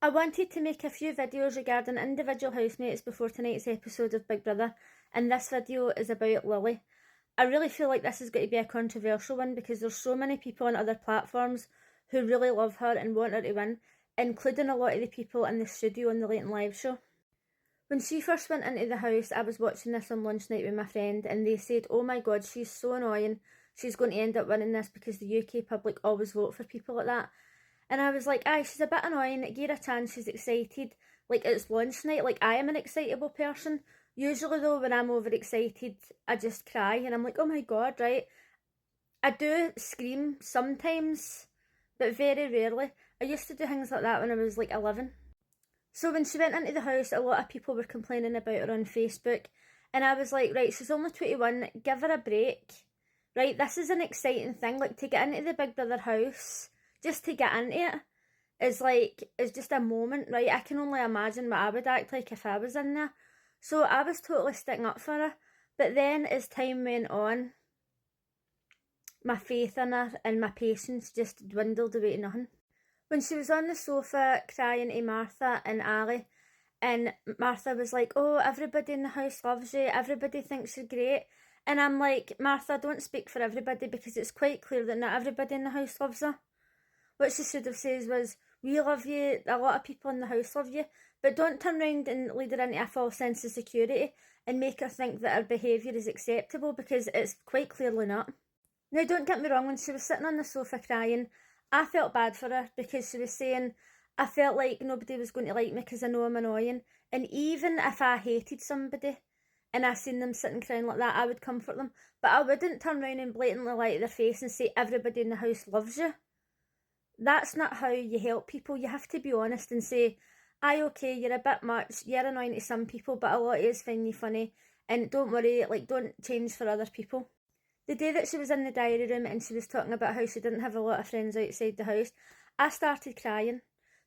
I wanted to make a few videos regarding individual housemates before tonight's episode of Big Brother, and this video is about Lily. I really feel like this is going to be a controversial one because there's so many people on other platforms who really love her and want her to win, including a lot of the people in the studio on the Late and Live show. When she first went into the house, I was watching this on lunch night with my friend, and they said, oh my god, she's so annoying, she's going to end up winning this because the UK public always vote for people like that. And I was like, aye, she's a bit annoying, give her a chance, she's excited. Like, it's lunch night, like, I am an excitable person. Usually, though, when I'm overexcited, I just cry, and I'm like, oh my god, right? I do scream sometimes, but very rarely. I used to do things like that when I was, like, 11. So when she went into the house, a lot of people were complaining about her on Facebook, and I was like, right, she's only 21, give her a break. Right, this is an exciting thing, like, to get into the Big Brother house, just to get into it is just a moment, right? I can only imagine what I would act like if I was in there. So I was totally sticking up for her. But then as time went on, my faith in her and my patience just dwindled away to nothing. When she was on the sofa crying to Martha and Ali, and Martha was like, oh, everybody in the house loves you, everybody thinks you're great. And I'm like, Martha, don't speak for everybody because it's quite clear that not everybody in the house loves her. What she should have said was, we love you, a lot of people in the house love you, but don't turn around and lead her into a false sense of security and make her think that her behaviour is acceptable, because it's quite clearly not. Now, don't get me wrong, when she was sitting on the sofa crying, I felt bad for her because she was saying, I felt like nobody was going to like me because I know I'm annoying, and even if I hated somebody and I seen them sitting crying like that, I would comfort them, but I wouldn't turn around and blatantly lie to their face and say everybody in the house loves you. That's not how you help people. You have to be honest and say, aye, okay, you're a bit much, you're annoying to some people, but a lot of us find you funny, and don't worry, like, don't change for other people. The day that she was in the diary room and she was talking about how she didn't have a lot of friends outside the house, I started crying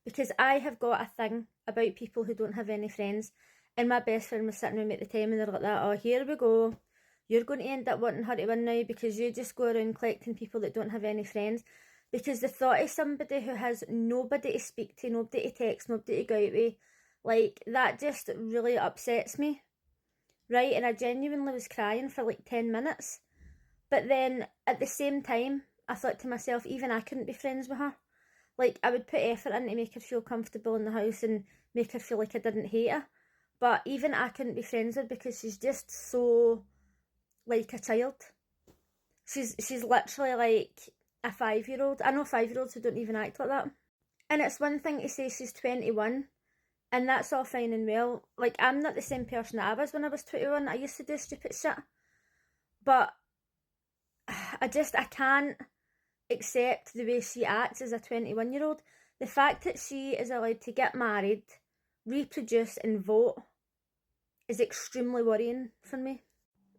because I have got a thing about people who don't have any friends, and my best friend was sitting with me at the time and they're like that, oh, here we go, you're going to end up wanting her to win now because you just go around collecting people that don't have any friends. Because the thought of somebody who has nobody to speak to, nobody to text, nobody to go out with, like, that just really upsets me, right? And I genuinely was crying for like 10 minutes. But then at the same time, I thought to myself, even I couldn't be friends with her. Like, I would put effort in to make her feel comfortable in the house and make her feel like I didn't hate her. But even I couldn't be friends with her because she's just so like a child. She's literally like a 5-year-old. I know 5-year-olds who don't even act like that. And it's one thing to say she's 21, and that's all fine and well. Like, I'm not the same person that I was when I was 21. I used to do stupid shit. But I can't accept the way she acts as a 21-year-old. The fact that she is allowed to get married, reproduce and vote is extremely worrying for me.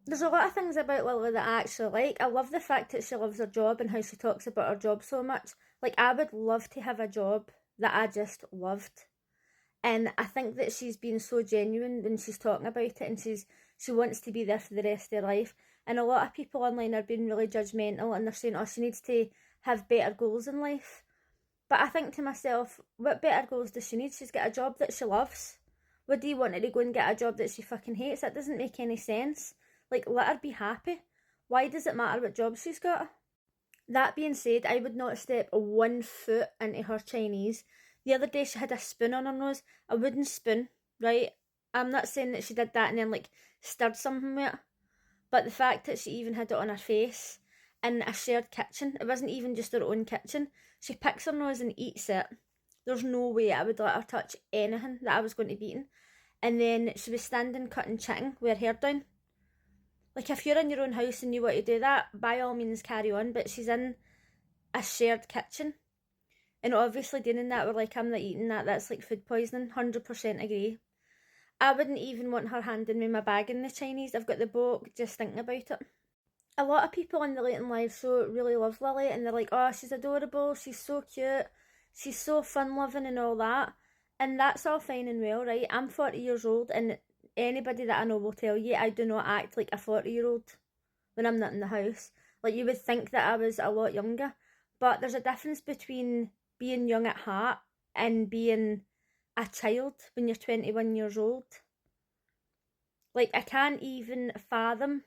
There's a lot of things about Lily that I actually like. I love the fact that she loves her job and how she talks about her job so much. Like, I would love to have a job that I just loved. And I think that she's been so genuine when she's talking about it, and she wants to be there for the rest of her life. And a lot of people online are being really judgmental and they're saying, oh, she needs to have better goals in life. But I think to myself, what better goals does she need? She's got a job that she loves. Would you want her to go and get a job that she fucking hates? That doesn't make any sense. Like, let her be happy. Why does it matter what job she's got? That being said, I would not step 1 foot into her Chinese. The other day she had a spoon on her nose, a wooden spoon, right? I'm not saying that she did that and then, like, stirred something with it. But the fact that she even had it on her face in a shared kitchen, it wasn't even just her own kitchen. She picks her nose and eats it. There's no way I would let her touch anything that I was going to be eating. And then she was standing cutting chicken with her hair down. Like, if you're in your own house and you want to do that, by all means carry on, but she's in a shared kitchen. And obviously doing that, we're like, I'm not eating that, that's like food poisoning, 100% agree. I wouldn't even want her handing me my bag in the Chinese. I've got the book just thinking about it. A lot of people on the Late and Live show really love Lily, and they're like, oh, she's adorable, she's so cute, she's so fun-loving and all that. And that's all fine and well, right? I'm 40 years old, and anybody that I know will tell you I do not act like a 40-year-old when I'm not in the house. Like, you would think that I was a lot younger, but there's a difference between being young at heart and being a child when you're 21 years old. Like, I can't even fathom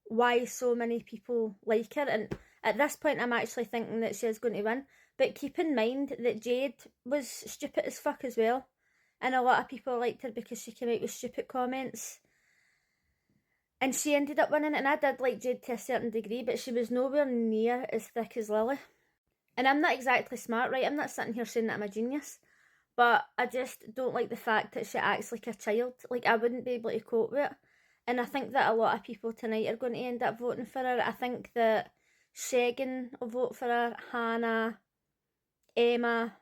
why so many people like her, and at this point I'm actually thinking that she is going to win. But keep in mind that Jade was stupid as fuck as well, and a lot of people liked her because she came out with stupid comments, and she ended up winning it. And I did like Jade to a certain degree, but she was nowhere near as thick as Lily. And I'm not exactly smart, right? I'm not sitting here saying that I'm a genius, but I just don't like the fact that she acts like a child. Like, I wouldn't be able to cope with it. And I think that a lot of people tonight are going to end up voting for her. I think that Shagan will vote for her, Hannah, Emma.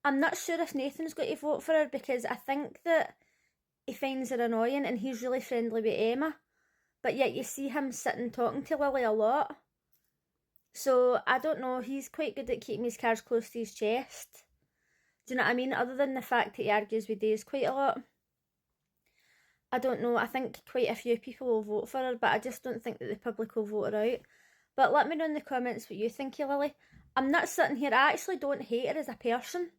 I'm not sure if Nathan's going to vote for her, because I think that he finds her annoying and he's really friendly with Emma. But yet you see him sitting talking to Lily a lot. So I don't know, he's quite good at keeping his cards close to his chest. Do you know what I mean? Other than the fact that he argues with Days quite a lot. I don't know, I think quite a few people will vote for her, but I just don't think that the public will vote her out. But let me know in the comments what you think of Lily. I'm not sitting here, I actually don't hate her as a person,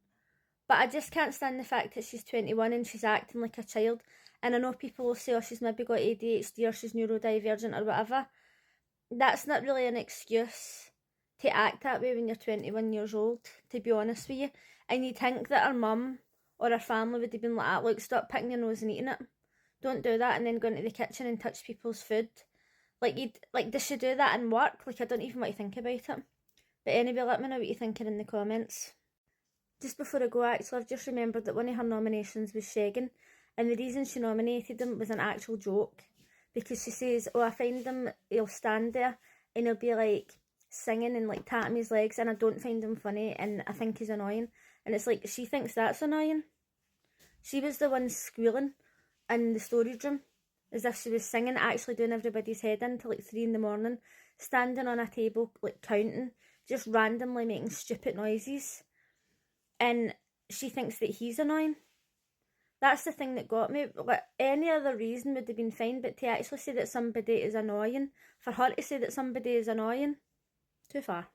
but I just can't stand the fact that she's 21 and she's acting like a child. And I know people will say, oh, she's maybe got ADHD or she's neurodivergent or whatever. That's not really an excuse to act that way when you're 21 years old, to be honest with you. And you'd think that her mum or her family would have been like that, look, stop picking your nose and eating it. Don't do that and then go into the kitchen and touch people's food. Like, does she do that in work? Like, I don't even want to think about it. But anyway, let me know what you're thinking in the comments. Just before I go, actually, I've just remembered that one of her nominations was Shagan, and the reason she nominated him was an actual joke, because she says, oh, I find him, he'll stand there and he'll be like singing and like tapping his legs, and I don't find him funny and I think he's annoying. And it's like, she thinks that's annoying. She was the one squealing in the storage room as if she was singing, actually doing everybody's head in till like 3 in the morning, standing on a table like counting, just randomly making stupid noises, and she thinks that he's annoying. That's the thing that got me. Like, any other reason would have been fine, but to actually say that somebody is annoying, for her to say that somebody is annoying, too far.